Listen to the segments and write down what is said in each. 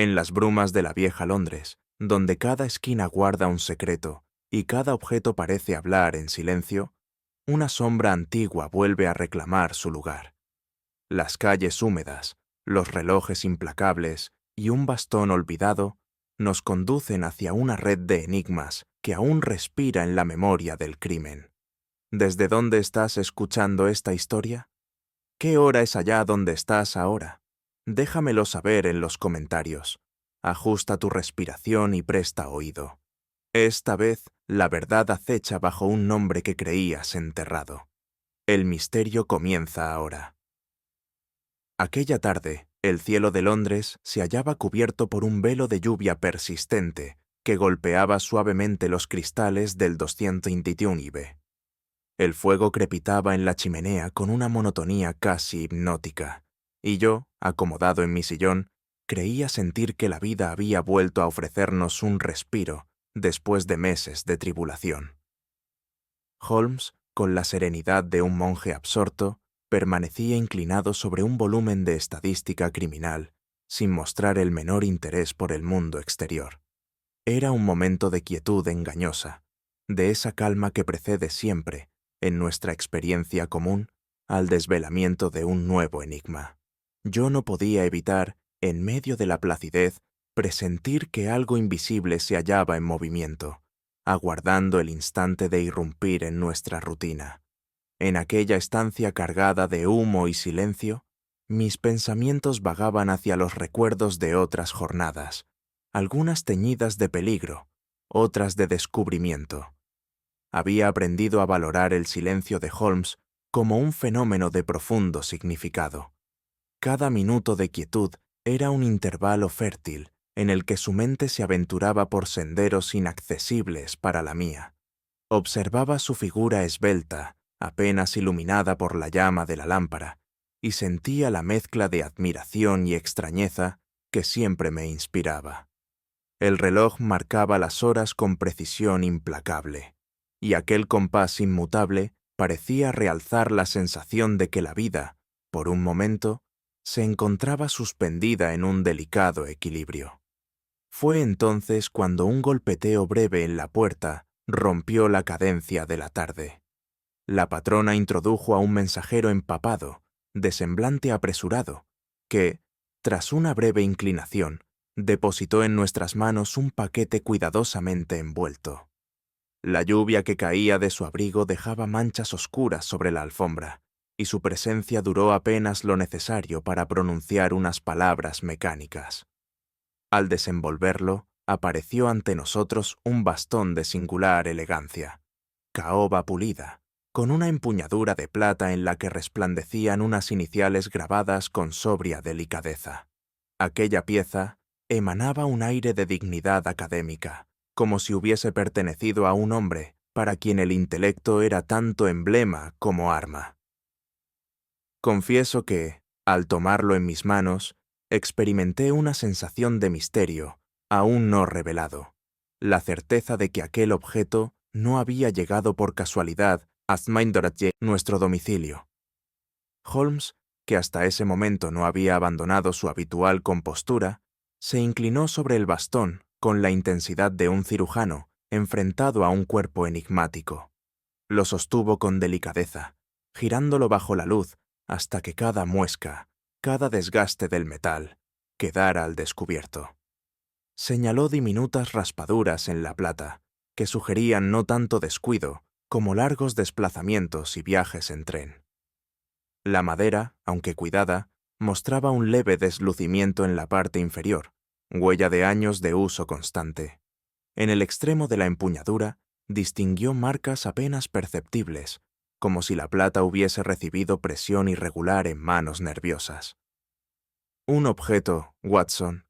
En las brumas de la vieja Londres, donde cada esquina guarda un secreto y cada objeto parece hablar en silencio, una sombra antigua vuelve a reclamar su lugar. Las calles húmedas, los relojes implacables y un bastón olvidado nos conducen hacia una red de enigmas que aún respira en la memoria del crimen. ¿Desde dónde estás escuchando esta historia? ¿Qué hora es allá donde estás ahora? Déjamelo saber en los comentarios. Ajusta tu respiración y presta oído. Esta vez, la verdad acecha bajo un nombre que creías enterrado. El misterio comienza ahora. Aquella tarde, el cielo de Londres se hallaba cubierto por un velo de lluvia persistente que golpeaba suavemente los cristales del 221 IB. El fuego crepitaba en la chimenea con una monotonía casi hipnótica, y yo, acomodado en mi sillón, creía sentir que la vida había vuelto a ofrecernos un respiro después de meses de tribulación. Holmes, con la serenidad de un monje absorto, permanecía inclinado sobre un volumen de estadística criminal, sin mostrar el menor interés por el mundo exterior. Era un momento de quietud engañosa, de esa calma que precede siempre, en nuestra experiencia común, al desvelamiento de un nuevo enigma. Yo no podía evitar, en medio de la placidez, presentir que algo invisible se hallaba en movimiento, aguardando el instante de irrumpir en nuestra rutina. En aquella estancia cargada de humo y silencio, mis pensamientos vagaban hacia los recuerdos de otras jornadas, algunas teñidas de peligro, otras de descubrimiento. Había aprendido a valorar el silencio de Holmes como un fenómeno de profundo significado. Cada minuto de quietud era un intervalo fértil en el que su mente se aventuraba por senderos inaccesibles para la mía. Observaba su figura esbelta, apenas iluminada por la llama de la lámpara, y sentía la mezcla de admiración y extrañeza que siempre me inspiraba. El reloj marcaba las horas con precisión implacable, y aquel compás inmutable parecía realzar la sensación de que la vida, por un momento, se encontraba suspendida en un delicado equilibrio. Fue entonces cuando un golpeteo breve en la puerta rompió la cadencia de la tarde. La patrona introdujo a un mensajero empapado, de semblante apresurado, que, tras una breve inclinación, depositó en nuestras manos un paquete cuidadosamente envuelto. La lluvia que caía de su abrigo dejaba manchas oscuras sobre la alfombra, y su presencia duró apenas lo necesario para pronunciar unas palabras mecánicas. Al desenvolverlo, apareció ante nosotros un bastón de singular elegancia, caoba pulida, con una empuñadura de plata en la que resplandecían unas iniciales grabadas con sobria delicadeza. Aquella pieza emanaba un aire de dignidad académica, como si hubiese pertenecido a un hombre para quien el intelecto era tanto emblema como arma. Confieso que, al tomarlo en mis manos, experimenté una sensación de misterio, aún no revelado, la certeza de que aquel objeto no había llegado por casualidad a Smyndoratje, nuestro domicilio. Holmes, que hasta ese momento no había abandonado su habitual compostura, se inclinó sobre el bastón con la intensidad de un cirujano enfrentado a un cuerpo enigmático. Lo sostuvo con delicadeza, girándolo bajo la luz hasta que cada muesca, cada desgaste del metal, quedara al descubierto. Señaló diminutas raspaduras en la plata, que sugerían no tanto descuido como largos desplazamientos y viajes en tren. La madera, aunque cuidada, mostraba un leve deslucimiento en la parte inferior, huella de años de uso constante. En el extremo de la empuñadura distinguió marcas apenas perceptibles, como si la plata hubiese recibido presión irregular en manos nerviosas. Un objeto, Watson,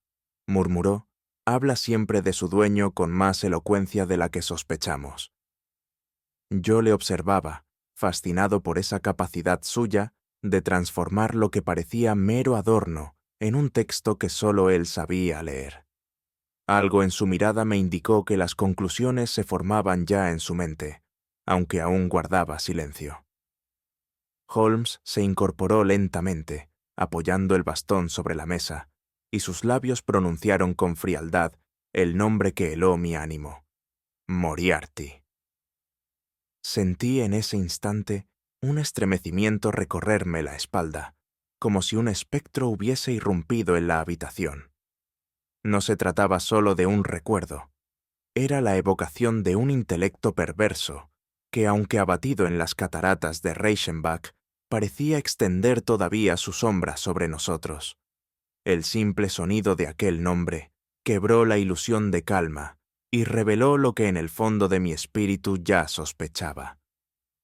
murmuró, habla siempre de su dueño con más elocuencia de la que sospechamos. Yo le observaba, fascinado por esa capacidad suya de transformar lo que parecía mero adorno en un texto que solo él sabía leer. Algo en su mirada me indicó que las conclusiones se formaban ya en su mente, aunque aún guardaba silencio. Holmes se incorporó lentamente, apoyando el bastón sobre la mesa, y sus labios pronunciaron con frialdad el nombre que heló mi ánimo: Moriarty. Sentí en ese instante un estremecimiento recorrerme la espalda, como si un espectro hubiese irrumpido en la habitación. No se trataba solo de un recuerdo, era la evocación de un intelecto perverso que, aunque abatido en las cataratas de Reichenbach, parecía extender todavía su sombra sobre nosotros. El simple sonido de aquel nombre quebró la ilusión de calma y reveló lo que en el fondo de mi espíritu ya sospechaba: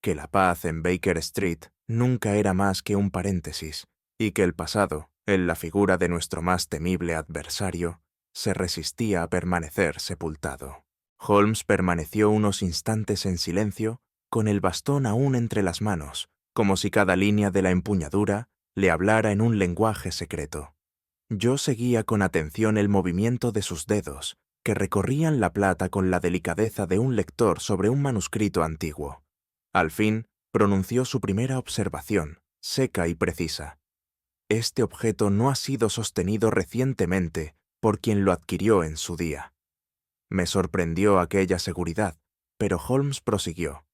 que la paz en Baker Street nunca era más que un paréntesis, y que el pasado, en la figura de nuestro más temible adversario, se resistía a permanecer sepultado. Holmes permaneció unos instantes en silencio, con el bastón aún entre las manos, como si cada línea de la empuñadura le hablara en un lenguaje secreto. Yo seguía con atención el movimiento de sus dedos, que recorrían la plata con la delicadeza de un lector sobre un manuscrito antiguo. Al fin, pronunció su primera observación, seca y precisa: Este objeto no ha sido sostenido recientemente por quien lo adquirió en su día. Me sorprendió aquella seguridad, pero Holmes prosiguió: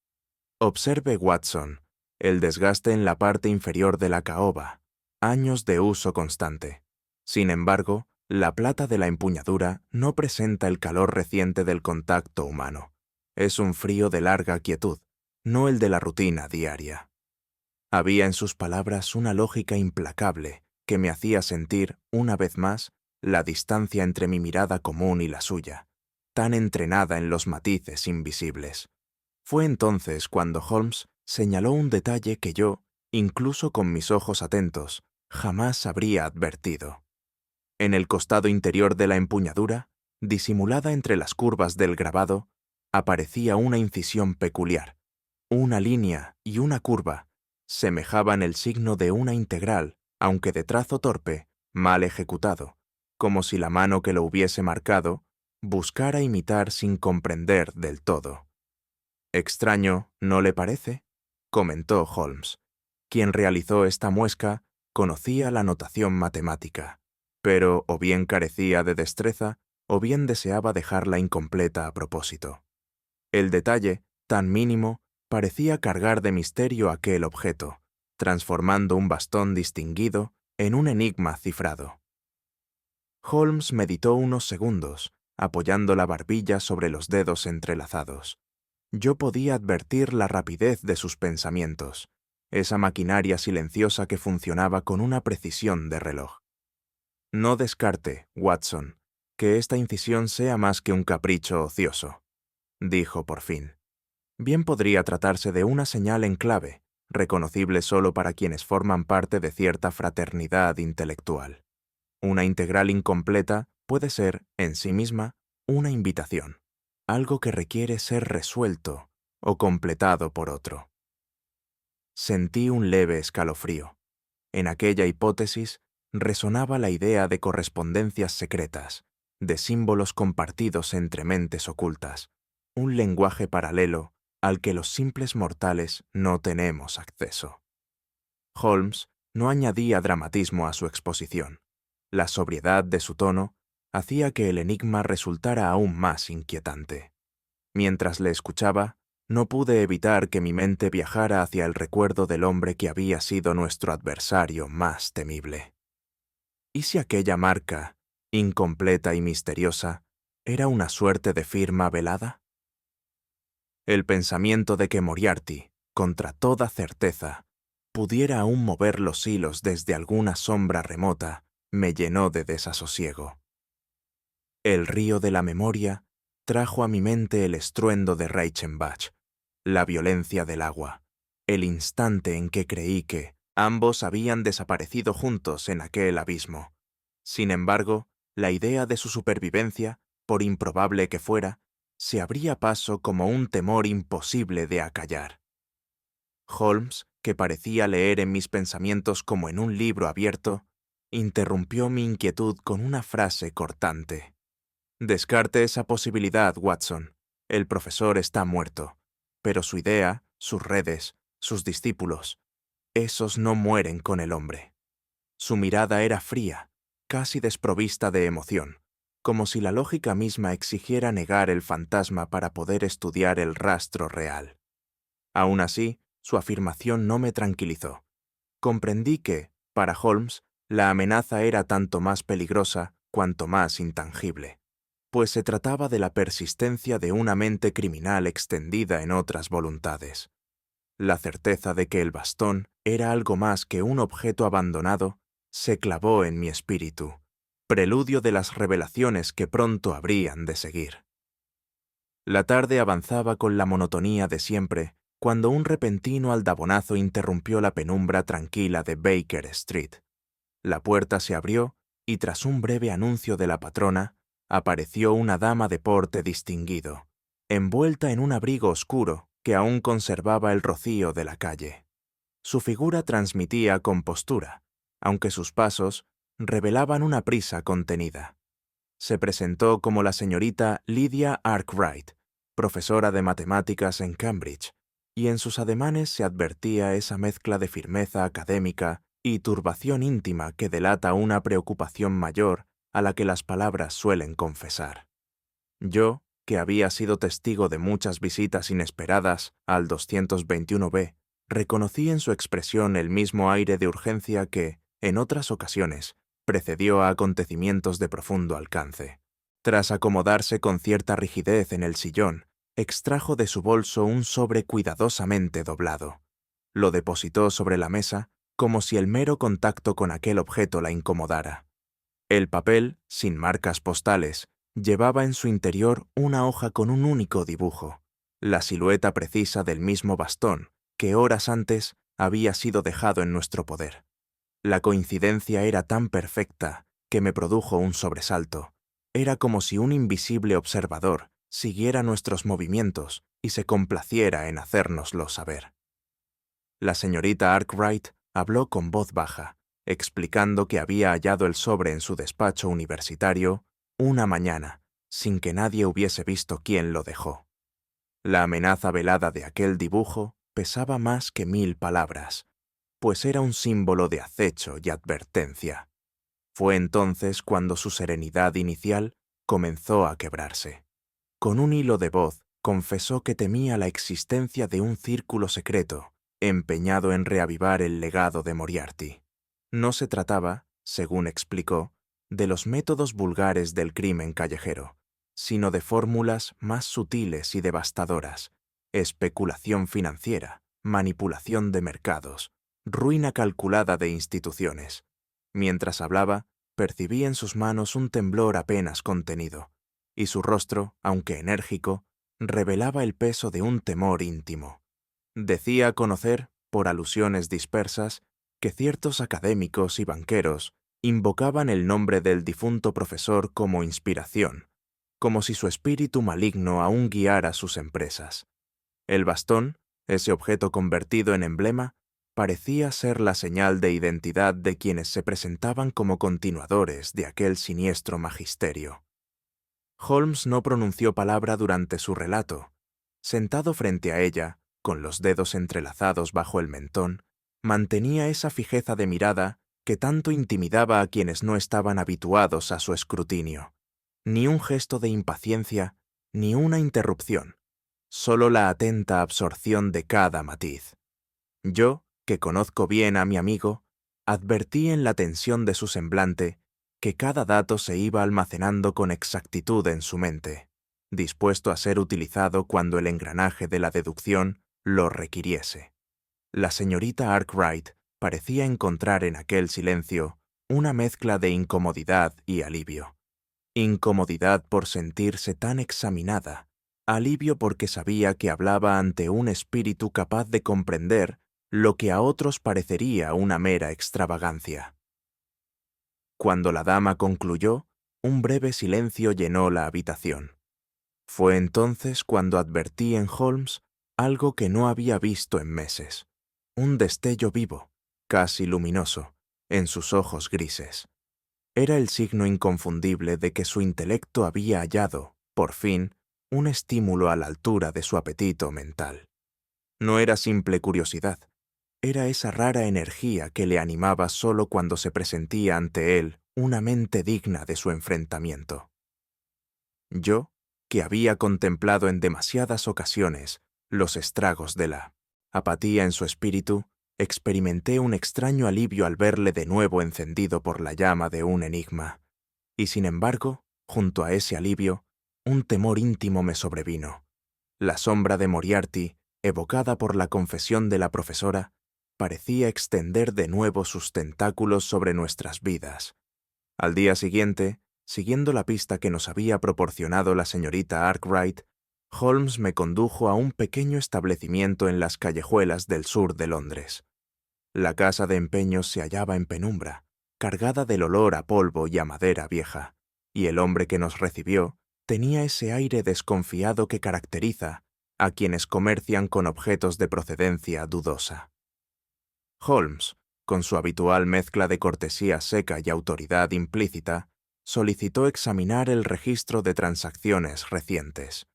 Observe, Watson, el desgaste en la parte inferior de la caoba, años de uso constante. Sin embargo, la plata de la empuñadura no presenta el calor reciente del contacto humano. Es un frío de larga quietud, no el de la rutina diaria. Había en sus palabras una lógica implacable que me hacía sentir, una vez más, la distancia entre mi mirada común y la suya, tan entrenada en los matices invisibles. Fue entonces cuando Holmes señaló un detalle que yo, incluso con mis ojos atentos, jamás habría advertido. En el costado interior de la empuñadura, disimulada entre las curvas del grabado, aparecía una incisión peculiar. Una línea y una curva semejaban el signo de una integral, aunque de trazo torpe, mal ejecutado, como si la mano que lo hubiese marcado buscara imitar sin comprender del todo. «Extraño, ¿no le parece?», comentó Holmes. Quien realizó esta muesca conocía la notación matemática, pero o bien carecía de destreza o bien deseaba dejarla incompleta a propósito. El detalle, tan mínimo, parecía cargar de misterio aquel objeto, transformando un bastón distinguido en un enigma cifrado. Holmes meditó unos segundos, apoyando la barbilla sobre los dedos entrelazados. Yo podía advertir la rapidez de sus pensamientos, esa maquinaria silenciosa que funcionaba con una precisión de reloj. No descarte, Watson, que esta incisión sea más que un capricho ocioso, dijo por fin. Bien podría tratarse de una señal en clave, reconocible solo para quienes forman parte de cierta fraternidad intelectual. Una integral incompleta puede ser, en sí misma, una invitación, algo que requiere ser resuelto o completado por otro. Sentí un leve escalofrío. En aquella hipótesis resonaba la idea de correspondencias secretas, de símbolos compartidos entre mentes ocultas, un lenguaje paralelo al que los simples mortales no tenemos acceso. Holmes no añadía dramatismo a su exposición. La sobriedad de su tono hacía que el enigma resultara aún más inquietante. Mientras le escuchaba, no pude evitar que mi mente viajara hacia el recuerdo del hombre que había sido nuestro adversario más temible. ¿Y si aquella marca, incompleta y misteriosa, era una suerte de firma velada? El pensamiento de que Moriarty, contra toda certeza, pudiera aún mover los hilos desde alguna sombra remota, me llenó de desasosiego. El río de la memoria trajo a mi mente el estruendo de Reichenbach, la violencia del agua, el instante en que creí que ambos habían desaparecido juntos en aquel abismo. Sin embargo, la idea de su supervivencia, por improbable que fuera, se abría paso como un temor imposible de acallar. Holmes, que parecía leer en mis pensamientos como en un libro abierto, interrumpió mi inquietud con una frase cortante. «Descarte esa posibilidad, Watson. El profesor está muerto, pero su idea, sus redes, sus discípulos, esos no mueren con el hombre». Su mirada era fría, casi desprovista de emoción, como si la lógica misma exigiera negar el fantasma para poder estudiar el rastro real. Aún así, su afirmación no me tranquilizó. Comprendí que, para Holmes, la amenaza era tanto más peligrosa cuanto más intangible, pues se trataba de la persistencia de una mente criminal extendida en otras voluntades. La certeza de que el bastón era algo más que un objeto abandonado se clavó en mi espíritu, preludio de las revelaciones que pronto habrían de seguir. La tarde avanzaba con la monotonía de siempre, cuando un repentino aldabonazo interrumpió la penumbra tranquila de Baker Street. La puerta se abrió y tras un breve anuncio de la patrona, apareció una dama de porte distinguido, envuelta en un abrigo oscuro que aún conservaba el rocío de la calle. Su figura transmitía compostura, aunque sus pasos revelaban una prisa contenida. Se presentó como la señorita Lydia Arkwright, profesora de matemáticas en Cambridge, y en sus ademanes se advertía esa mezcla de firmeza académica y turbación íntima que delata una preocupación mayor a la que las palabras suelen confesar. Yo, que había sido testigo de muchas visitas inesperadas al 221B, reconocí en su expresión el mismo aire de urgencia que, en otras ocasiones, precedió a acontecimientos de profundo alcance. Tras acomodarse con cierta rigidez en el sillón, extrajo de su bolso un sobre cuidadosamente doblado. Lo depositó sobre la mesa como si el mero contacto con aquel objeto la incomodara. El papel, sin marcas postales, llevaba en su interior una hoja con un único dibujo, la silueta precisa del mismo bastón que horas antes había sido dejado en nuestro poder. La coincidencia era tan perfecta que me produjo un sobresalto. Era como si un invisible observador siguiera nuestros movimientos y se complaciera en hacérnoslo saber. La señorita Arkwright habló con voz baja, explicando que había hallado el sobre en su despacho universitario una mañana, sin que nadie hubiese visto quién lo dejó. La amenaza velada de aquel dibujo pesaba más que 1000 palabras, pues era un símbolo de acecho y advertencia. Fue entonces cuando su serenidad inicial comenzó a quebrarse. Con un hilo de voz confesó que temía la existencia de un círculo secreto empeñado en reavivar el legado de Moriarty. No se trataba, según explicó, de los métodos vulgares del crimen callejero, sino de fórmulas más sutiles y devastadoras: especulación financiera, manipulación de mercados, ruina calculada de instituciones. Mientras hablaba, percibí en sus manos un temblor apenas contenido, y su rostro, aunque enérgico, revelaba el peso de un temor íntimo. Decía conocer, por alusiones dispersas, que ciertos académicos y banqueros invocaban el nombre del difunto profesor como inspiración, como si su espíritu maligno aún guiara sus empresas. El bastón, ese objeto convertido en emblema, parecía ser la señal de identidad de quienes se presentaban como continuadores de aquel siniestro magisterio. Holmes no pronunció palabra durante su relato. Sentado frente a ella, con los dedos entrelazados bajo el mentón, mantenía esa fijeza de mirada que tanto intimidaba a quienes no estaban habituados a su escrutinio. Ni un gesto de impaciencia, ni una interrupción, solo la atenta absorción de cada matiz. Yo, que conozco bien a mi amigo, advertí en la tensión de su semblante que cada dato se iba almacenando con exactitud en su mente, dispuesto a ser utilizado cuando el engranaje de la deducción lo requiriese. La señorita Arkwright parecía encontrar en aquel silencio una mezcla de incomodidad y alivio. Incomodidad por sentirse tan examinada, alivio porque sabía que hablaba ante un espíritu capaz de comprender lo que a otros parecería una mera extravagancia. Cuando la dama concluyó, un breve silencio llenó la habitación. Fue entonces cuando advertí en Holmes algo que no había visto en meses: un destello vivo, casi luminoso, en sus ojos grises. Era el signo inconfundible de que su intelecto había hallado, por fin, un estímulo a la altura de su apetito mental. No era simple curiosidad, era esa rara energía que le animaba solo cuando se presentía ante él una mente digna de su enfrentamiento. Yo, que había contemplado en demasiadas ocasiones los estragos de la apatía en su espíritu, experimenté un extraño alivio al verle de nuevo encendido por la llama de un enigma. Y sin embargo, junto a ese alivio, un temor íntimo me sobrevino. La sombra de Moriarty, evocada por la confesión de la profesora, parecía extender de nuevo sus tentáculos sobre nuestras vidas. Al día siguiente, siguiendo la pista que nos había proporcionado la señorita Arkwright, Holmes me condujo a un pequeño establecimiento en las callejuelas del sur de Londres. La casa de empeños se hallaba en penumbra, cargada del olor a polvo y a madera vieja, y el hombre que nos recibió tenía ese aire desconfiado que caracteriza a quienes comercian con objetos de procedencia dudosa. Holmes, con su habitual mezcla de cortesía seca y autoridad implícita, solicitó examinar el registro de transacciones recientes.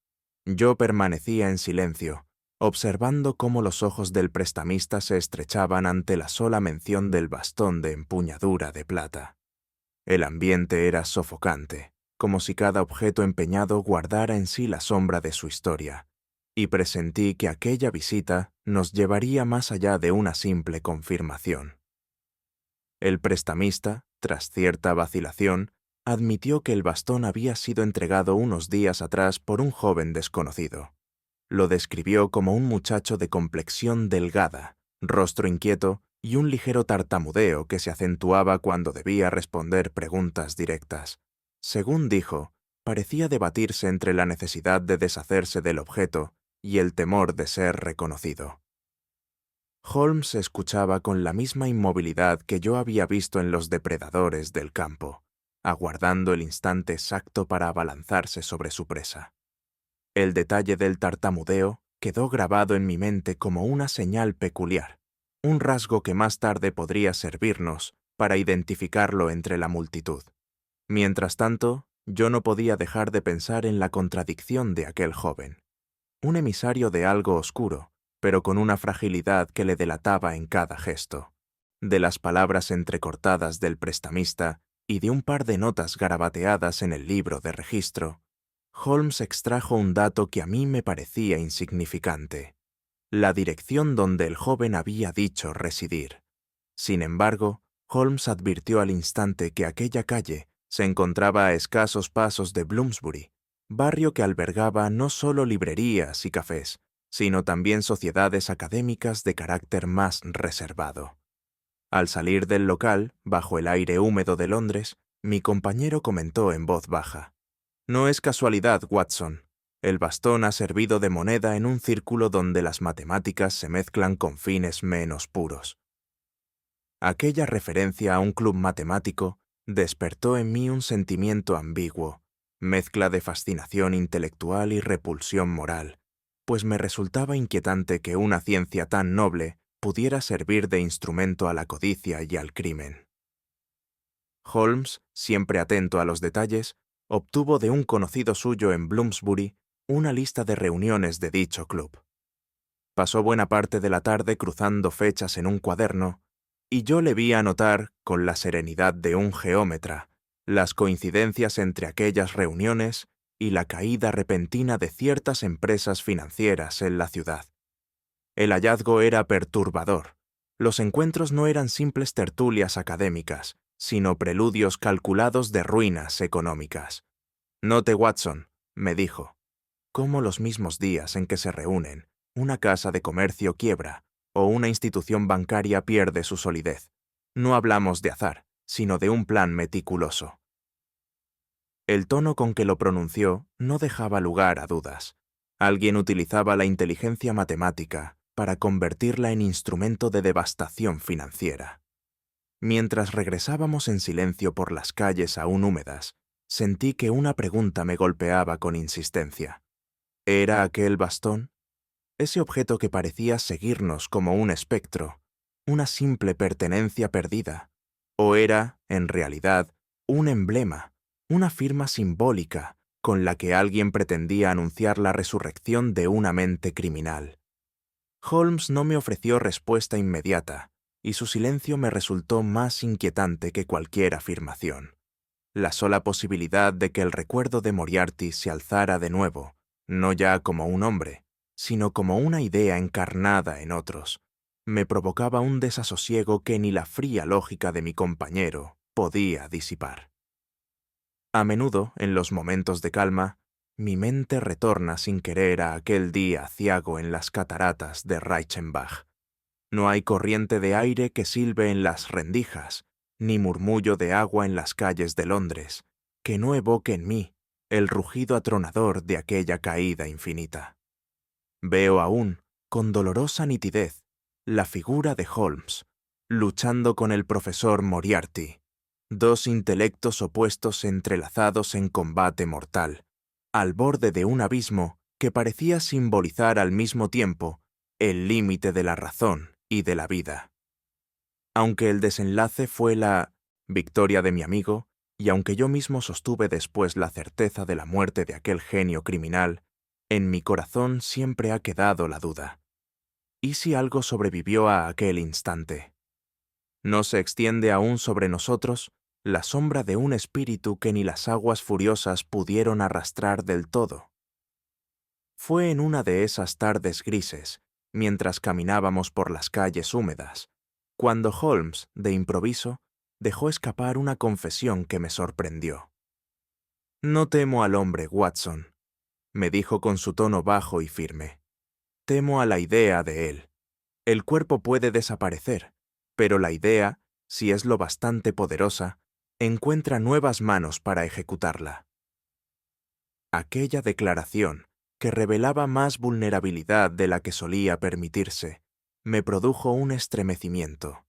Yo permanecía en silencio, observando cómo los ojos del prestamista se estrechaban ante la sola mención del bastón de empuñadura de plata. El ambiente era sofocante, como si cada objeto empeñado guardara en sí la sombra de su historia, y presentí que aquella visita nos llevaría más allá de una simple confirmación. El prestamista, tras cierta vacilación, admitió que el bastón había sido entregado unos días atrás por un joven desconocido. Lo describió como un muchacho de complexión delgada, rostro inquieto y un ligero tartamudeo que se acentuaba cuando debía responder preguntas directas. Según dijo, parecía debatirse entre la necesidad de deshacerse del objeto y el temor de ser reconocido. Holmes escuchaba con la misma inmovilidad que yo había visto en los depredadores del campo, aguardando el instante exacto para abalanzarse sobre su presa. El detalle del tartamudeo quedó grabado en mi mente como una señal peculiar, un rasgo que más tarde podría servirnos para identificarlo entre la multitud. Mientras tanto, yo no podía dejar de pensar en la contradicción de aquel joven, un emisario de algo oscuro, pero con una fragilidad que le delataba en cada gesto. De las palabras entrecortadas del prestamista y de un par de notas garabateadas en el libro de registro, Holmes extrajo un dato que a mí me parecía insignificante: la dirección donde el joven había dicho residir. Sin embargo, Holmes advirtió al instante que aquella calle se encontraba a escasos pasos de Bloomsbury, barrio que albergaba no solo librerías y cafés, sino también sociedades académicas de carácter más reservado. Al salir del local, bajo el aire húmedo de Londres, mi compañero comentó en voz baja: «No es casualidad, Watson. El bastón ha servido de moneda en un círculo donde las matemáticas se mezclan con fines menos puros». Aquella referencia a un club matemático despertó en mí un sentimiento ambiguo, mezcla de fascinación intelectual y repulsión moral, pues me resultaba inquietante que una ciencia tan noble pudiera servir de instrumento a la codicia y al crimen. Holmes, siempre atento a los detalles, obtuvo de un conocido suyo en Bloomsbury una lista de reuniones de dicho club. Pasó buena parte de la tarde cruzando fechas en un cuaderno, y yo le vi anotar, con la serenidad de un geómetra, las coincidencias entre aquellas reuniones y la caída repentina de ciertas empresas financieras en la ciudad. El hallazgo era perturbador. Los encuentros no eran simples tertulias académicas, sino preludios calculados de ruinas económicas. «Note, Watson», me dijo, «cómo los mismos días en que se reúnen, una casa de comercio quiebra o una institución bancaria pierde su solidez. No hablamos de azar, sino de un plan meticuloso». El tono con que lo pronunció no dejaba lugar a dudas. Alguien utilizaba la inteligencia matemática para convertirla en instrumento de devastación financiera. Mientras regresábamos en silencio por las calles aún húmedas, sentí que una pregunta me golpeaba con insistencia. ¿Era aquel bastón? Ese objeto que parecía seguirnos como un espectro, una simple pertenencia perdida, ¿o era, en realidad, un emblema, una firma simbólica con la que alguien pretendía anunciar la resurrección de una mente criminal? Holmes no me ofreció respuesta inmediata, y su silencio me resultó más inquietante que cualquier afirmación. La sola posibilidad de que el recuerdo de Moriarty se alzara de nuevo, no ya como un hombre, sino como una idea encarnada en otros, me provocaba un desasosiego que ni la fría lógica de mi compañero podía disipar. A menudo, en los momentos de calma, mi mente retorna sin querer a aquel día aciago en las cataratas de Reichenbach. No hay corriente de aire que silbe en las rendijas, ni murmullo de agua en las calles de Londres, que no evoque en mí el rugido atronador de aquella caída infinita. Veo aún, con dolorosa nitidez, la figura de Holmes, luchando con el profesor Moriarty, dos intelectos opuestos entrelazados en combate mortal, al borde de un abismo que parecía simbolizar al mismo tiempo el límite de la razón y de la vida. Aunque el desenlace fue la victoria de mi amigo, y aunque yo mismo sostuve después la certeza de la muerte de aquel genio criminal, en mi corazón siempre ha quedado la duda. ¿Y si algo sobrevivió a aquel instante? ¿No se extiende aún sobre nosotros la sombra de un espíritu que ni las aguas furiosas pudieron arrastrar del todo? Fue en una de esas tardes grises, mientras caminábamos por las calles húmedas, cuando Holmes, de improviso, dejó escapar una confesión que me sorprendió. «No temo al hombre, Watson», me dijo con su tono bajo y firme. «Temo a la idea de él. El cuerpo puede desaparecer, pero la idea, si es lo bastante poderosa, encuentra nuevas manos para ejecutarla». Aquella declaración, que revelaba más vulnerabilidad de la que solía permitirse, me produjo un estremecimiento.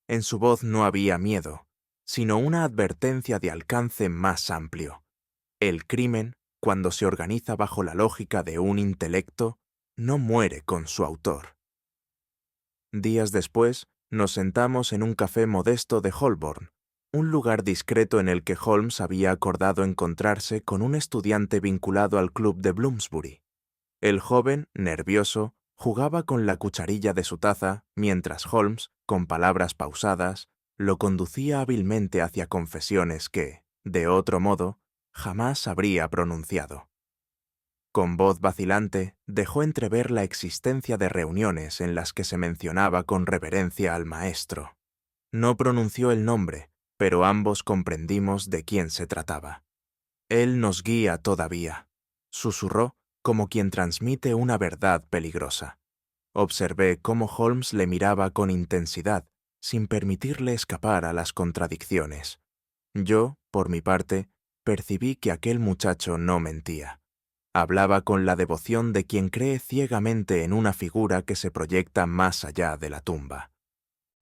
En su voz no había miedo, sino una advertencia de alcance más amplio. El crimen, cuando se organiza bajo la lógica de un intelecto, no muere con su autor. Días después, nos sentamos en un café modesto de Holborn, un lugar discreto en el que Holmes había acordado encontrarse con un estudiante vinculado al club de Bloomsbury. El joven, nervioso, jugaba con la cucharilla de su taza, mientras Holmes, con palabras pausadas, lo conducía hábilmente hacia confesiones que, de otro modo, jamás habría pronunciado. Con voz vacilante, dejó entrever la existencia de reuniones en las que se mencionaba con reverencia al maestro. No pronunció el nombre, pero ambos comprendimos de quién se trataba. «Él nos guía todavía», susurró como quien transmite una verdad peligrosa. Observé cómo Holmes le miraba con intensidad, sin permitirle escapar a las contradicciones. Yo, por mi parte, percibí que aquel muchacho no mentía. Hablaba con la devoción de quien cree ciegamente en una figura que se proyecta más allá de la tumba.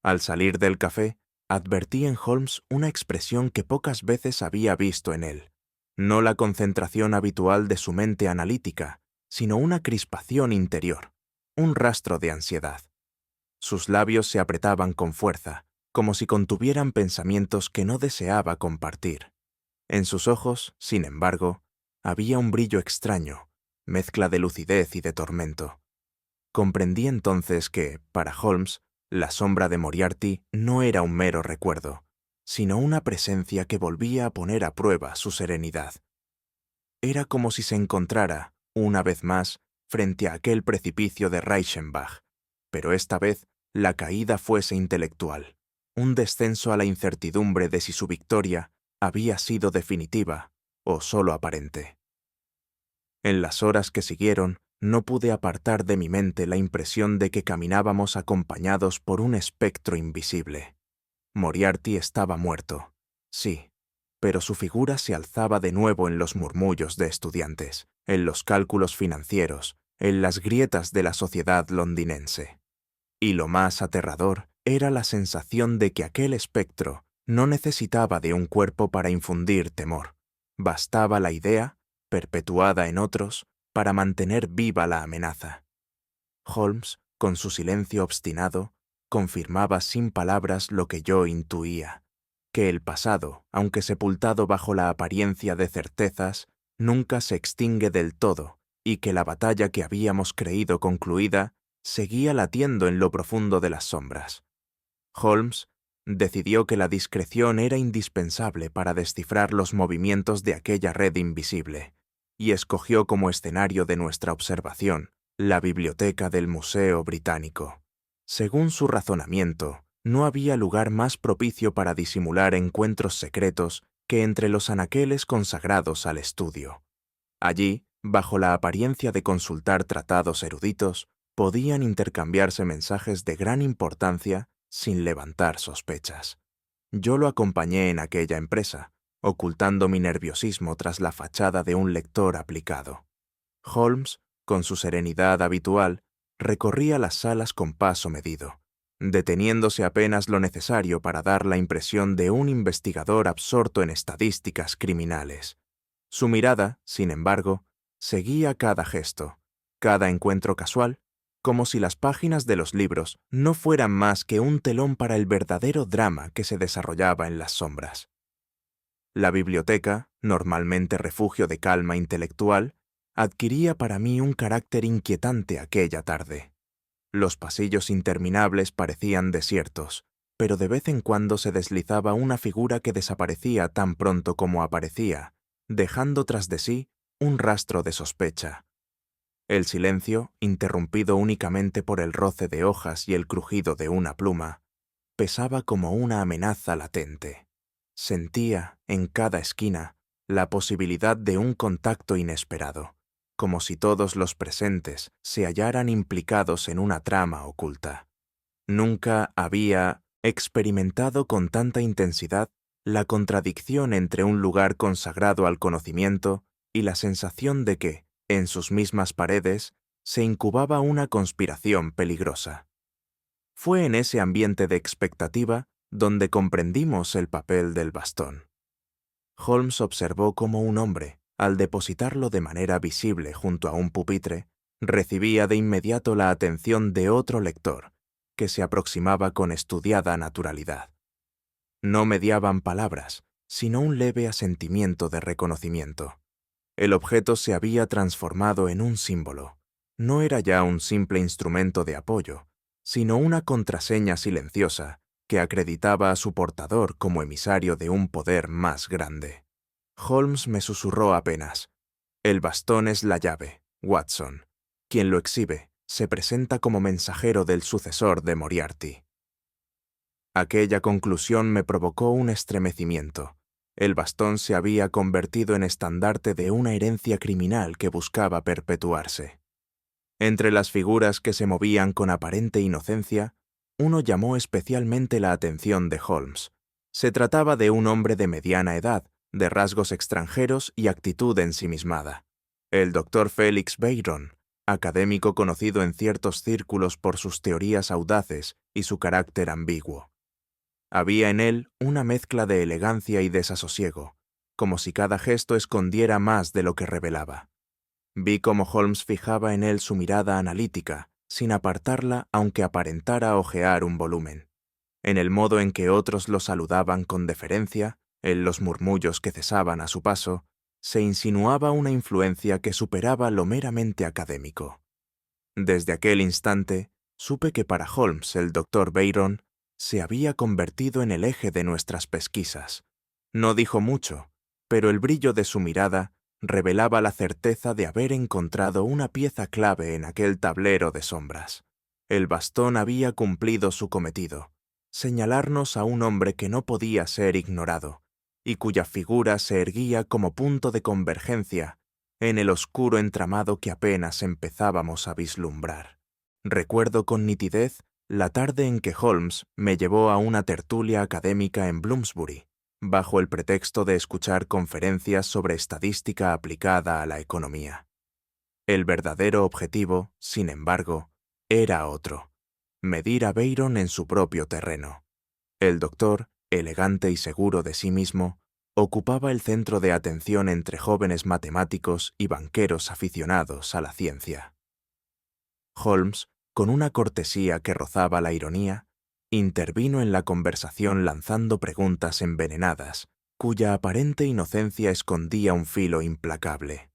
Al salir del café, advertí en Holmes una expresión que pocas veces había visto en él. No la concentración habitual de su mente analítica, sino una crispación interior, un rastro de ansiedad. Sus labios se apretaban con fuerza, como si contuvieran pensamientos que no deseaba compartir. En sus ojos, sin embargo, había un brillo extraño, mezcla de lucidez y de tormento. Comprendí entonces que, para Holmes, la sombra de Moriarty no era un mero recuerdo, sino una presencia que volvía a poner a prueba su serenidad. Era como si se encontrara, una vez más, frente a aquel precipicio de Reichenbach, pero esta vez la caída fuese intelectual, un descenso a la incertidumbre de si su victoria había sido definitiva o solo aparente. En las horas que siguieron, no pude apartar de mi mente la impresión de que caminábamos acompañados por un espectro invisible. Moriarty estaba muerto, sí, pero su figura se alzaba de nuevo en los murmullos de estudiantes, en los cálculos financieros, en las grietas de la sociedad londinense. Y lo más aterrador era la sensación de que aquel espectro no necesitaba de un cuerpo para infundir temor. Bastaba la idea, perpetuada en otros, para mantener viva la amenaza. Holmes, con su silencio obstinado, confirmaba sin palabras lo que yo intuía, que el pasado, aunque sepultado bajo la apariencia de certezas, nunca se extingue del todo, y que la batalla que habíamos creído concluida seguía latiendo en lo profundo de las sombras. Holmes decidió que la discreción era indispensable para descifrar los movimientos de aquella red invisible, y escogió como escenario de nuestra observación la biblioteca del Museo Británico. Según su razonamiento, no había lugar más propicio para disimular encuentros secretos que entre los anaqueles consagrados al estudio. Allí, bajo la apariencia de consultar tratados eruditos, podían intercambiarse mensajes de gran importancia sin levantar sospechas. Yo lo acompañé en aquella empresa, ocultando mi nerviosismo tras la fachada de un lector aplicado. Holmes, con su serenidad habitual, recorría las salas con paso medido, deteniéndose apenas lo necesario para dar la impresión de un investigador absorto en estadísticas criminales. Su mirada, sin embargo, seguía cada gesto, cada encuentro casual, como si las páginas de los libros no fueran más que un telón para el verdadero drama que se desarrollaba en las sombras. La biblioteca, normalmente refugio de calma intelectual, adquiría para mí un carácter inquietante aquella tarde. Los pasillos interminables parecían desiertos, pero de vez en cuando se deslizaba una figura que desaparecía tan pronto como aparecía, dejando tras de sí un rastro de sospecha. El silencio, interrumpido únicamente por el roce de hojas y el crujido de una pluma, pesaba como una amenaza latente. Sentía, en cada esquina, la posibilidad de un contacto inesperado, como si todos los presentes se hallaran implicados en una trama oculta. Nunca había experimentado con tanta intensidad la contradicción entre un lugar consagrado al conocimiento y la sensación de que, en sus mismas paredes, se incubaba una conspiración peligrosa. Fue en ese ambiente de expectativa donde comprendimos el papel del bastón. Holmes observó cómo un hombre, al depositarlo de manera visible junto a un pupitre, recibía de inmediato la atención de otro lector, que se aproximaba con estudiada naturalidad. No mediaban palabras, sino un leve asentimiento de reconocimiento. El objeto se había transformado en un símbolo. No era ya un simple instrumento de apoyo, sino una contraseña silenciosa que acreditaba a su portador como emisario de un poder más grande. Holmes me susurró apenas: «El bastón es la llave, Watson. Quien lo exhibe se presenta como mensajero del sucesor de Moriarty». Aquella conclusión me provocó un estremecimiento. El bastón se había convertido en estandarte de una herencia criminal que buscaba perpetuarse. Entre las figuras que se movían con aparente inocencia, uno llamó especialmente la atención de Holmes. Se trataba de un hombre de mediana edad, de rasgos extranjeros y actitud ensimismada. El Dr. Felix Byron, académico conocido en ciertos círculos por sus teorías audaces y su carácter ambiguo. Había en él una mezcla de elegancia y desasosiego, como si cada gesto escondiera más de lo que revelaba. Vi cómo Holmes fijaba en él su mirada analítica, sin apartarla aunque aparentara hojear un volumen. En el modo en que otros lo saludaban con deferencia, en los murmullos que cesaban a su paso, se insinuaba una influencia que superaba lo meramente académico. Desde aquel instante, supe que para Holmes el Dr. Byron se había convertido en el eje de nuestras pesquisas. No dijo mucho, pero el brillo de su mirada revelaba la certeza de haber encontrado una pieza clave en aquel tablero de sombras. El bastón había cumplido su cometido: señalarnos a un hombre que no podía ser ignorado, y cuya figura se erguía como punto de convergencia en el oscuro entramado que apenas empezábamos a vislumbrar. Recuerdo con nitidez la tarde en que Holmes me llevó a una tertulia académica en Bloomsbury, bajo el pretexto de escuchar conferencias sobre estadística aplicada a la economía. El verdadero objetivo, sin embargo, era otro: medir a Byron en su propio terreno. El doctor, elegante y seguro de sí mismo, ocupaba el centro de atención entre jóvenes matemáticos y banqueros aficionados a la ciencia. Holmes, con una cortesía que rozaba la ironía, intervino en la conversación lanzando preguntas envenenadas, cuya aparente inocencia escondía un filo implacable.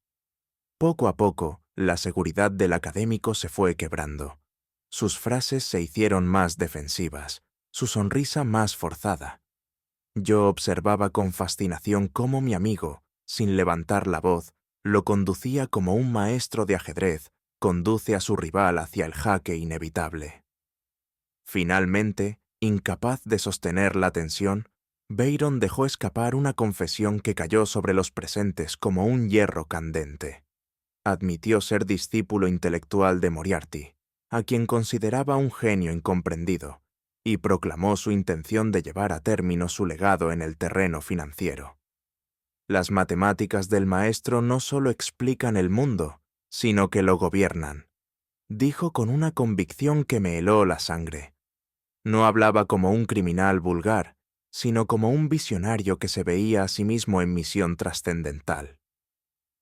Poco a poco, la seguridad del académico se fue quebrando. Sus frases se hicieron más defensivas, su sonrisa más forzada. Yo observaba con fascinación cómo mi amigo, sin levantar la voz, lo conducía como un maestro de ajedrez conduce a su rival hacia el jaque inevitable. Finalmente, incapaz de sostener la tensión, Byron dejó escapar una confesión que cayó sobre los presentes como un hierro candente. Admitió ser discípulo intelectual de Moriarty, a quien consideraba un genio incomprendido, y proclamó su intención de llevar a término su legado en el terreno financiero. Las matemáticas del maestro no solo explican el mundo, sino que lo gobiernan, dijo con una convicción que me heló la sangre. No hablaba como un criminal vulgar, sino como un visionario que se veía a sí mismo en misión trascendental.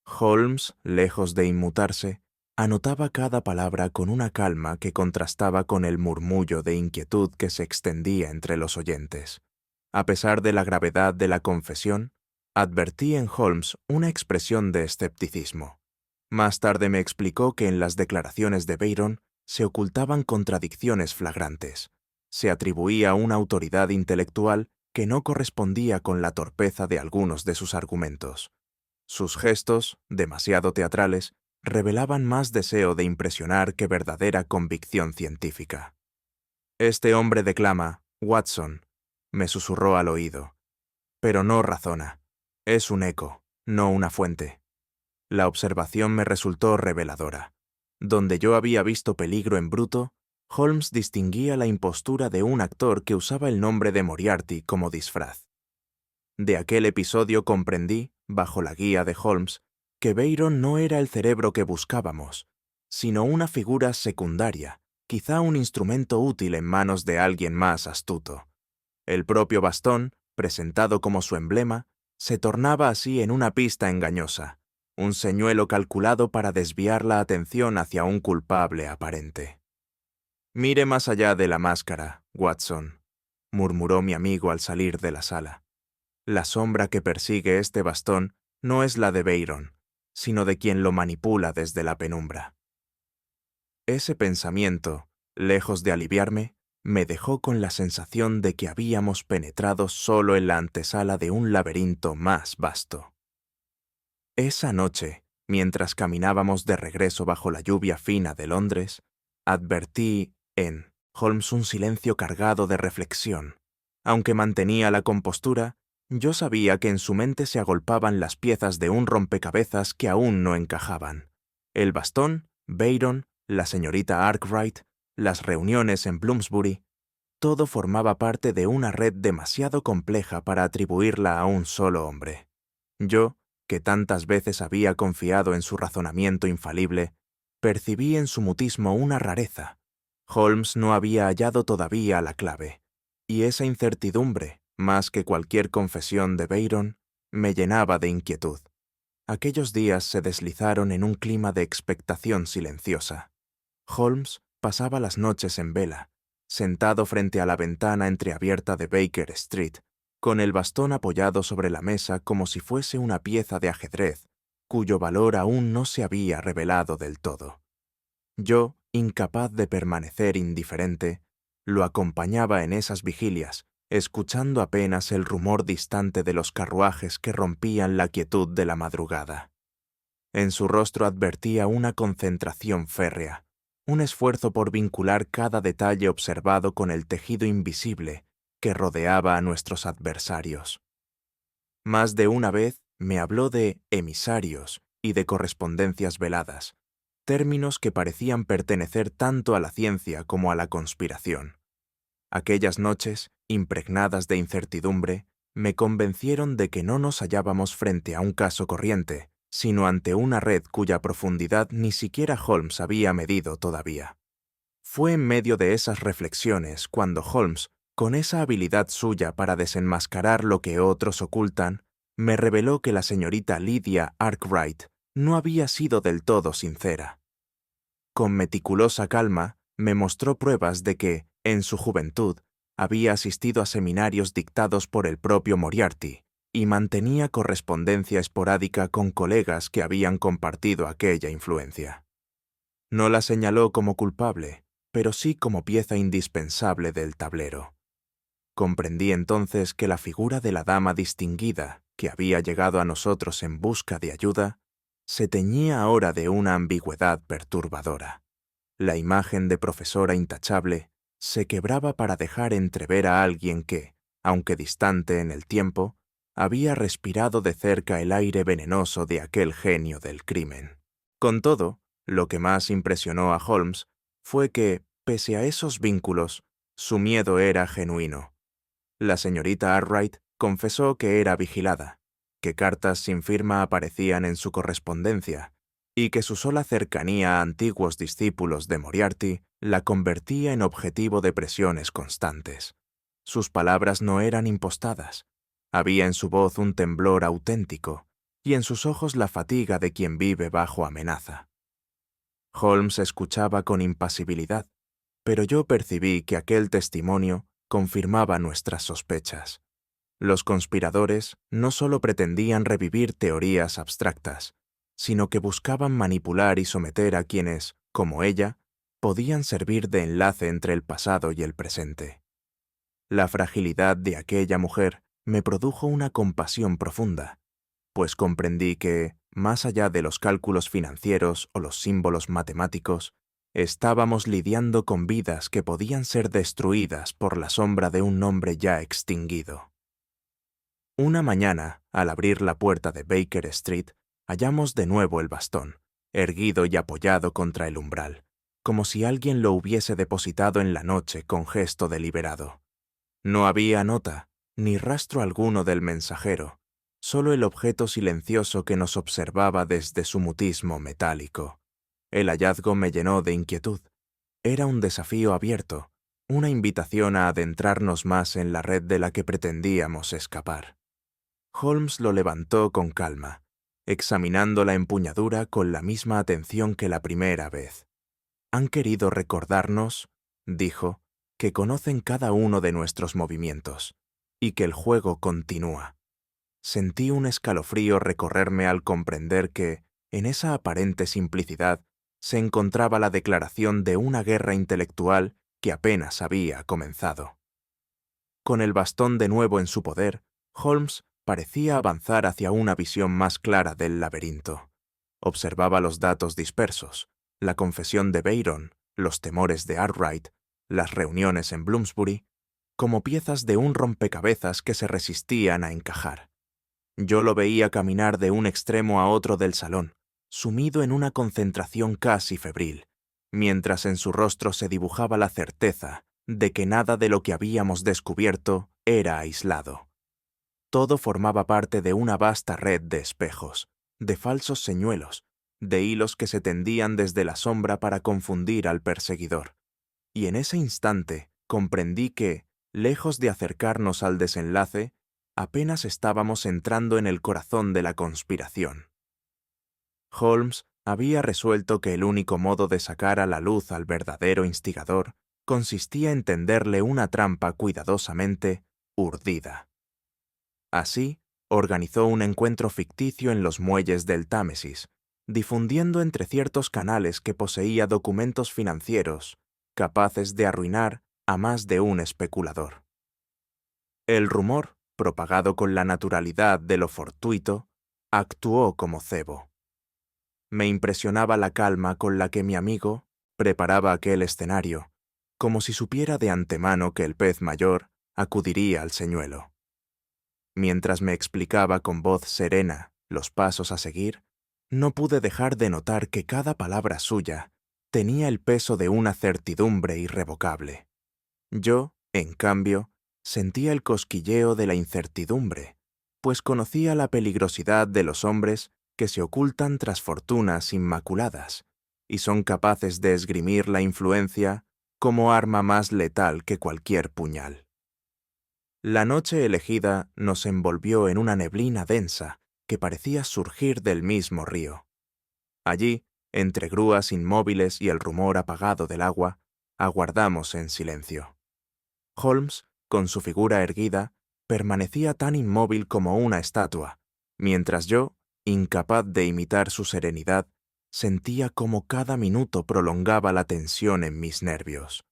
Holmes, lejos de inmutarse, anotaba cada palabra con una calma que contrastaba con el murmullo de inquietud que se extendía entre los oyentes. A pesar de la gravedad de la confesión, advertí en Holmes una expresión de escepticismo. Más tarde me explicó que en las declaraciones de Byron se ocultaban contradicciones flagrantes. Se atribuía una autoridad intelectual que no correspondía con la torpeza de algunos de sus argumentos. Sus gestos, demasiado teatrales, revelaban más deseo de impresionar que verdadera convicción científica. «Este hombre declama, Watson», me susurró al oído, «pero no razona. Es un eco, no una fuente». La observación me resultó reveladora. Donde yo había visto peligro en bruto, Holmes distinguía la impostura de un actor que usaba el nombre de Moriarty como disfraz. De aquel episodio comprendí, bajo la guía de Holmes, que Byron no era el cerebro que buscábamos, sino una figura secundaria, quizá un instrumento útil en manos de alguien más astuto. El propio bastón, presentado como su emblema, se tornaba así en una pista engañosa, un señuelo calculado para desviar la atención hacia un culpable aparente. «Mire más allá de la máscara, Watson», murmuró mi amigo al salir de la sala. «La sombra que persigue este bastón no es la de Byron, sino de quien lo manipula desde la penumbra». Ese pensamiento, lejos de aliviarme, me dejó con la sensación de que habíamos penetrado solo en la antesala de un laberinto más vasto. Esa noche, mientras caminábamos de regreso bajo la lluvia fina de Londres, advertí en Holmes un silencio cargado de reflexión. Aunque mantenía la compostura, yo sabía que en su mente se agolpaban las piezas de un rompecabezas que aún no encajaban. El bastón, Byron, la señorita Arkwright, las reuniones en Bloomsbury, todo formaba parte de una red demasiado compleja para atribuirla a un solo hombre. Yo, que tantas veces había confiado en su razonamiento infalible, percibí en su mutismo una rareza. Holmes no había hallado todavía la clave, y esa incertidumbre, más que cualquier confesión de Byron, me llenaba de inquietud. Aquellos días se deslizaron en un clima de expectación silenciosa. Holmes pasaba las noches en vela, sentado frente a la ventana entreabierta de Baker Street, con el bastón apoyado sobre la mesa como si fuese una pieza de ajedrez, cuyo valor aún no se había revelado del todo. Yo, incapaz de permanecer indiferente, lo acompañaba en esas vigilias, escuchando apenas el rumor distante de los carruajes que rompían la quietud de la madrugada. En su rostro advertía una concentración férrea, un esfuerzo por vincular cada detalle observado con el tejido invisible que rodeaba a nuestros adversarios. Más de una vez me habló de emisarios y de correspondencias veladas, términos que parecían pertenecer tanto a la ciencia como a la conspiración. Aquellas noches, impregnadas de incertidumbre, me convencieron de que no nos hallábamos frente a un caso corriente, sino ante una red cuya profundidad ni siquiera Holmes había medido todavía. Fue en medio de esas reflexiones cuando Holmes, con esa habilidad suya para desenmascarar lo que otros ocultan, me reveló que la señorita Lydia Arkwright no había sido del todo sincera. Con meticulosa calma, me mostró pruebas de que, en su juventud, había asistido a seminarios dictados por el propio Moriarty y mantenía correspondencia esporádica con colegas que habían compartido aquella influencia. No la señaló como culpable, pero sí como pieza indispensable del tablero. Comprendí entonces que la figura de la dama distinguida, que había llegado a nosotros en busca de ayuda, se teñía ahora de una ambigüedad perturbadora. La imagen de profesora intachable se quebraba para dejar entrever a alguien que, aunque distante en el tiempo, había respirado de cerca el aire venenoso de aquel genio del crimen. Con todo, lo que más impresionó a Holmes fue que, pese a esos vínculos, su miedo era genuino. La señorita Arkwright confesó que era vigilada, que cartas sin firma aparecían en su correspondencia, y que su sola cercanía a antiguos discípulos de Moriarty la convertía en objetivo de presiones constantes. Sus palabras no eran impostadas. Había en su voz un temblor auténtico, y en sus ojos la fatiga de quien vive bajo amenaza. Holmes escuchaba con impasibilidad, pero yo percibí que aquel testimonio confirmaba nuestras sospechas. Los conspiradores no solo pretendían revivir teorías abstractas, sino que buscaban manipular y someter a quienes, como ella, podían servir de enlace entre el pasado y el presente. La fragilidad de aquella mujer me produjo una compasión profunda, pues comprendí que, más allá de los cálculos financieros o los símbolos matemáticos, estábamos lidiando con vidas que podían ser destruidas por la sombra de un nombre ya extinguido. Una mañana, al abrir la puerta de Baker Street, hallamos de nuevo el bastón, erguido y apoyado contra el umbral, como si alguien lo hubiese depositado en la noche con gesto deliberado. No había nota, ni rastro alguno del mensajero, solo el objeto silencioso que nos observaba desde su mutismo metálico. El hallazgo me llenó de inquietud. Era un desafío abierto, una invitación a adentrarnos más en la red de la que pretendíamos escapar. Holmes lo levantó con calma, examinando la empuñadura con la misma atención que la primera vez. «Han querido recordarnos», dijo, «que conocen cada uno de nuestros movimientos, y que el juego continúa». Sentí un escalofrío recorrerme al comprender que, en esa aparente simplicidad, se encontraba la declaración de una guerra intelectual que apenas había comenzado. Con el bastón de nuevo en su poder, Holmes parecía avanzar hacia una visión más clara del laberinto. Observaba los datos dispersos, la confesión de Byron, los temores de Arkwright, las reuniones en Bloomsbury, como piezas de un rompecabezas que se resistían a encajar. Yo lo veía caminar de un extremo a otro del salón, sumido en una concentración casi febril, mientras en su rostro se dibujaba la certeza de que nada de lo que habíamos descubierto era aislado. Todo formaba parte de una vasta red de espejos, de falsos señuelos, de hilos que se tendían desde la sombra para confundir al perseguidor. Y en ese instante comprendí que, lejos de acercarnos al desenlace, apenas estábamos entrando en el corazón de la conspiración. Holmes había resuelto que el único modo de sacar a la luz al verdadero instigador consistía en tenderle una trampa cuidadosamente urdida. Así, organizó un encuentro ficticio en los muelles del Támesis, difundiendo entre ciertos canales que poseía documentos financieros capaces de arruinar a más de un especulador. El rumor, propagado con la naturalidad de lo fortuito, actuó como cebo. Me impresionaba la calma con la que mi amigo preparaba aquel escenario, como si supiera de antemano que el pez mayor acudiría al señuelo. Mientras me explicaba con voz serena los pasos a seguir, no pude dejar de notar que cada palabra suya tenía el peso de una certidumbre irrevocable. Yo, en cambio, sentía el cosquilleo de la incertidumbre, pues conocía la peligrosidad de los hombres que se ocultan tras fortunas inmaculadas y son capaces de esgrimir la influencia como arma más letal que cualquier puñal. La noche elegida nos envolvió en una neblina densa que parecía surgir del mismo río. Allí, entre grúas inmóviles y el rumor apagado del agua, aguardamos en silencio. Holmes, con su figura erguida, permanecía tan inmóvil como una estatua, mientras yo, incapaz de imitar su serenidad, sentía como cada minuto prolongaba la tensión en mis nervios.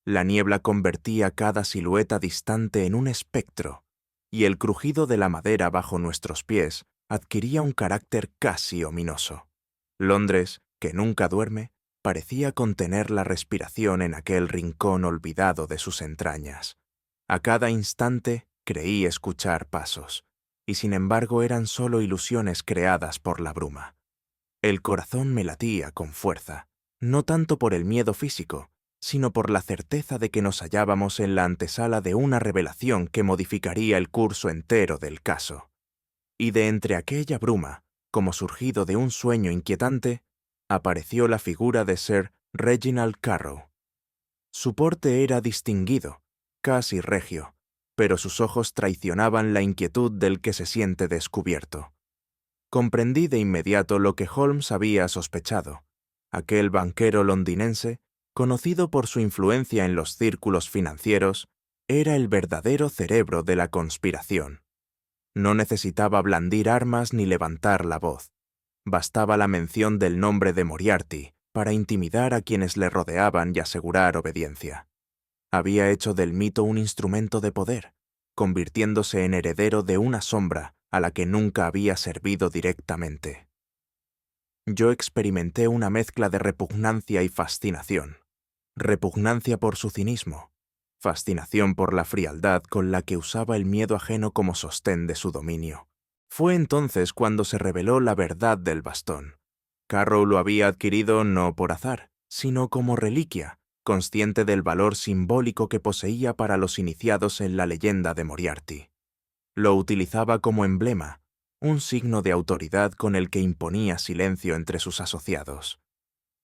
La niebla convertía cada silueta distante en un espectro, y el crujido de la madera bajo nuestros pies adquiría un carácter casi ominoso. Londres, que nunca duerme, parecía contener la respiración en aquel rincón olvidado de sus entrañas. A cada instante creí escuchar pasos, y sin embargo eran solo ilusiones creadas por la bruma. El corazón me latía con fuerza, no tanto por el miedo físico, sino por la certeza de que nos hallábamos en la antesala de una revelación que modificaría el curso entero del caso. Y de entre aquella bruma, como surgido de un sueño inquietante, apareció la figura de Sir Reginald Carrow. Su porte era distinguido, casi regio, pero sus ojos traicionaban la inquietud del que se siente descubierto. Comprendí de inmediato lo que Holmes había sospechado. Aquel banquero londinense, conocido por su influencia en los círculos financieros, era el verdadero cerebro de la conspiración. No necesitaba blandir armas ni levantar la voz. Bastaba la mención del nombre de Moriarty para intimidar a quienes le rodeaban y asegurar obediencia. Había hecho del mito un instrumento de poder, convirtiéndose en heredero de una sombra a la que nunca había servido directamente. Yo experimenté una mezcla de repugnancia y fascinación. Repugnancia por su cinismo, fascinación por la frialdad con la que usaba el miedo ajeno como sostén de su dominio. Fue entonces cuando se reveló la verdad del bastón. Carrow lo había adquirido no por azar, sino como reliquia, consciente del valor simbólico que poseía para los iniciados en la leyenda de Moriarty. Lo utilizaba como emblema, un signo de autoridad con el que imponía silencio entre sus asociados.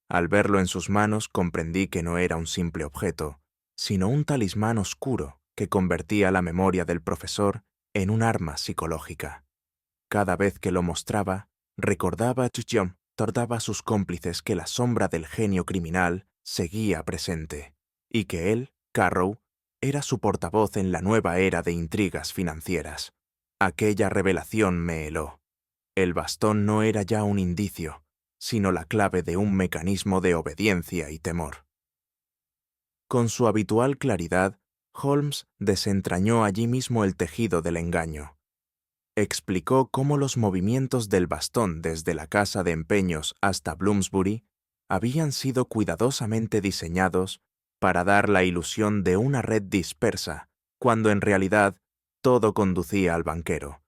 Al verlo en sus manos comprendí que no era un simple objeto, sino un talismán oscuro que convertía la memoria del profesor en un arma psicológica. Cada vez que lo mostraba, recordaba a sus cómplices que la sombra del genio criminal seguía presente, y que él, Carrow, era su portavoz en la nueva era de intrigas financieras. Aquella revelación me heló. El bastón no era ya un indicio, sino la clave de un mecanismo de obediencia y temor. Con su habitual claridad, Holmes desentrañó allí mismo el tejido del engaño. Explicó cómo los movimientos del bastón desde la casa de empeños hasta Bloomsbury habían sido cuidadosamente diseñados para dar la ilusión de una red dispersa, cuando en realidad todo conducía al banquero.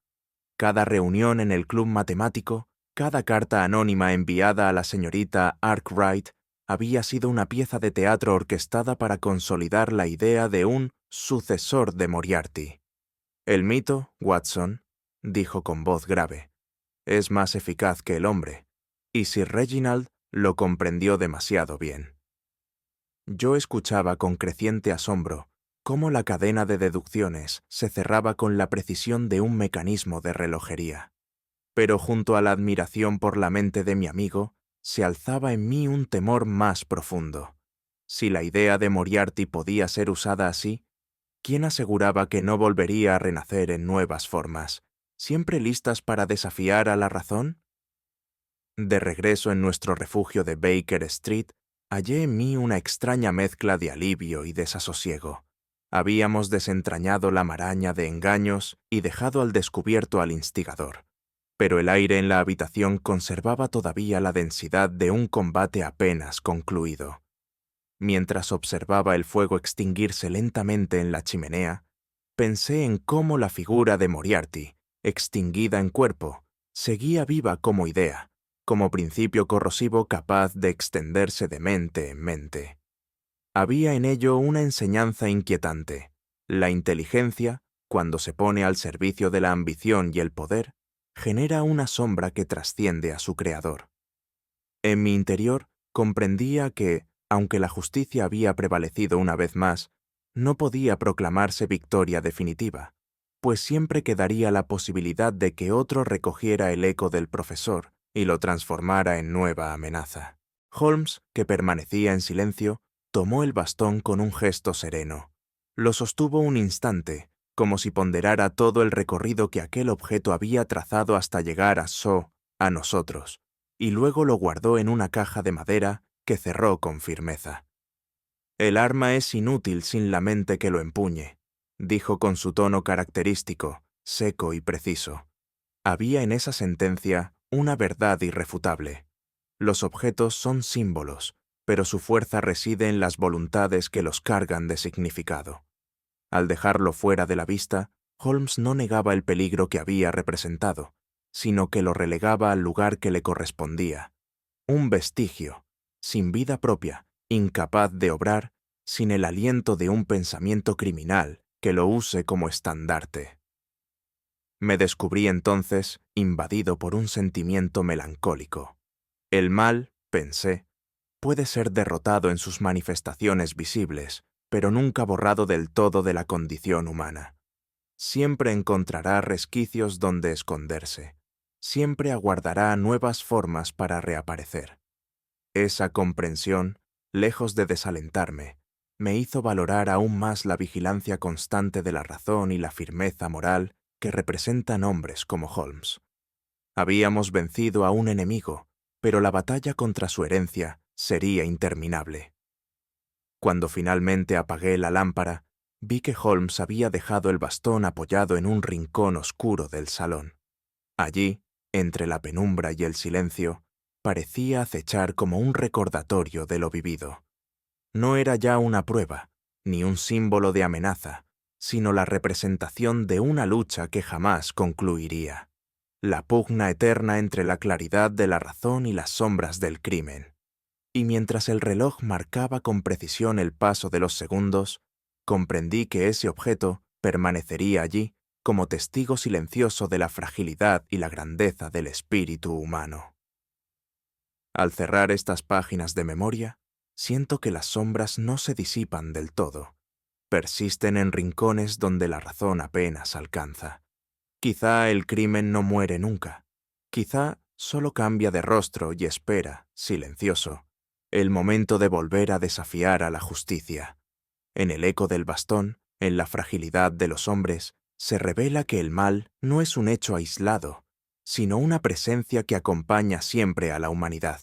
Cada reunión en el club matemático, cada carta anónima enviada a la señorita Arkwright había sido una pieza de teatro orquestada para consolidar la idea de un sucesor de Moriarty. El mito, Watson, dijo con voz grave, es más eficaz que el hombre, y Sir Reginald lo comprendió demasiado bien. Yo escuchaba con creciente asombro cómo la cadena de deducciones se cerraba con la precisión de un mecanismo de relojería. Pero junto a la admiración por la mente de mi amigo, se alzaba en mí un temor más profundo. Si la idea de Moriarty podía ser usada así, ¿quién aseguraba que no volvería a renacer en nuevas formas, siempre listas para desafiar a la razón? De regreso en nuestro refugio de Baker Street, hallé en mí una extraña mezcla de alivio y desasosiego. Habíamos desentrañado la maraña de engaños y dejado al descubierto al instigador, pero el aire en la habitación conservaba todavía la densidad de un combate apenas concluido. Mientras observaba el fuego extinguirse lentamente en la chimenea, pensé en cómo la figura de Moriarty, extinguida en cuerpo, seguía viva como idea, como principio corrosivo capaz de extenderse de mente en mente. Había en ello una enseñanza inquietante. La inteligencia, cuando se pone al servicio de la ambición y el poder, genera una sombra que trasciende a su creador. En mi interior comprendía que, aunque la justicia había prevalecido una vez más, no podía proclamarse victoria definitiva, pues siempre quedaría la posibilidad de que otro recogiera el eco del profesor y lo transformara en nueva amenaza. Holmes, que permanecía en silencio, tomó el bastón con un gesto sereno. Lo sostuvo un instante, como si ponderara todo el recorrido que aquel objeto había trazado hasta llegar a nosotros, y luego lo guardó en una caja de madera que cerró con firmeza. El arma es inútil sin la mente que lo empuñe, dijo con su tono característico, seco y preciso. Había en esa sentencia una verdad irrefutable. Los objetos son símbolos, pero su fuerza reside en las voluntades que los cargan de significado. Al dejarlo fuera de la vista, Holmes no negaba el peligro que había representado, sino que lo relegaba al lugar que le correspondía. Un vestigio, sin vida propia, incapaz de obrar, sin el aliento de un pensamiento criminal que lo use como estandarte. Me descubrí entonces invadido por un sentimiento melancólico. El mal, pensé, puede ser derrotado en sus manifestaciones visibles, pero nunca borrado del todo de la condición humana. Siempre encontrará resquicios donde esconderse. Siempre aguardará nuevas formas para reaparecer. Esa comprensión, lejos de desalentarme, me hizo valorar aún más la vigilancia constante de la razón y la firmeza moral que representan hombres como Holmes. Habíamos vencido a un enemigo, pero la batalla contra su herencia sería interminable. Cuando finalmente apagué la lámpara, vi que Holmes había dejado el bastón apoyado en un rincón oscuro del salón. Allí, entre la penumbra y el silencio, parecía acechar como un recordatorio de lo vivido. No era ya una prueba, ni un símbolo de amenaza, sino la representación de una lucha que jamás concluiría. La pugna eterna entre la claridad de la razón y las sombras del crimen. Y mientras el reloj marcaba con precisión el paso de los segundos, comprendí que ese objeto permanecería allí como testigo silencioso de la fragilidad y la grandeza del espíritu humano. Al cerrar estas páginas de memoria, siento que las sombras no se disipan del todo. Persisten en rincones donde la razón apenas alcanza. Quizá el crimen no muere nunca. Quizá solo cambia de rostro y espera, silencioso, el momento de volver a desafiar a la justicia. En el eco del bastón, en la fragilidad de los hombres, se revela que el mal no es un hecho aislado, sino una presencia que acompaña siempre a la humanidad.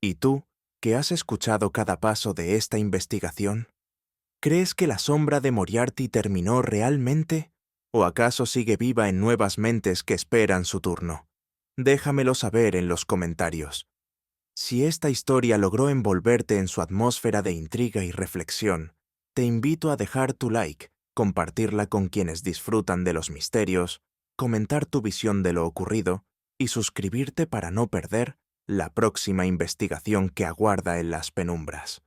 ¿Y tú, que has escuchado cada paso de esta investigación? ¿Crees que la sombra de Moriarty terminó realmente? ¿O acaso sigue viva en nuevas mentes que esperan su turno? Déjamelo saber en los comentarios. Si esta historia logró envolverte en su atmósfera de intriga y reflexión, te invito a dejar tu like, compartirla con quienes disfrutan de los misterios, comentar tu visión de lo ocurrido y suscribirte para no perder la próxima investigación que aguarda en las penumbras.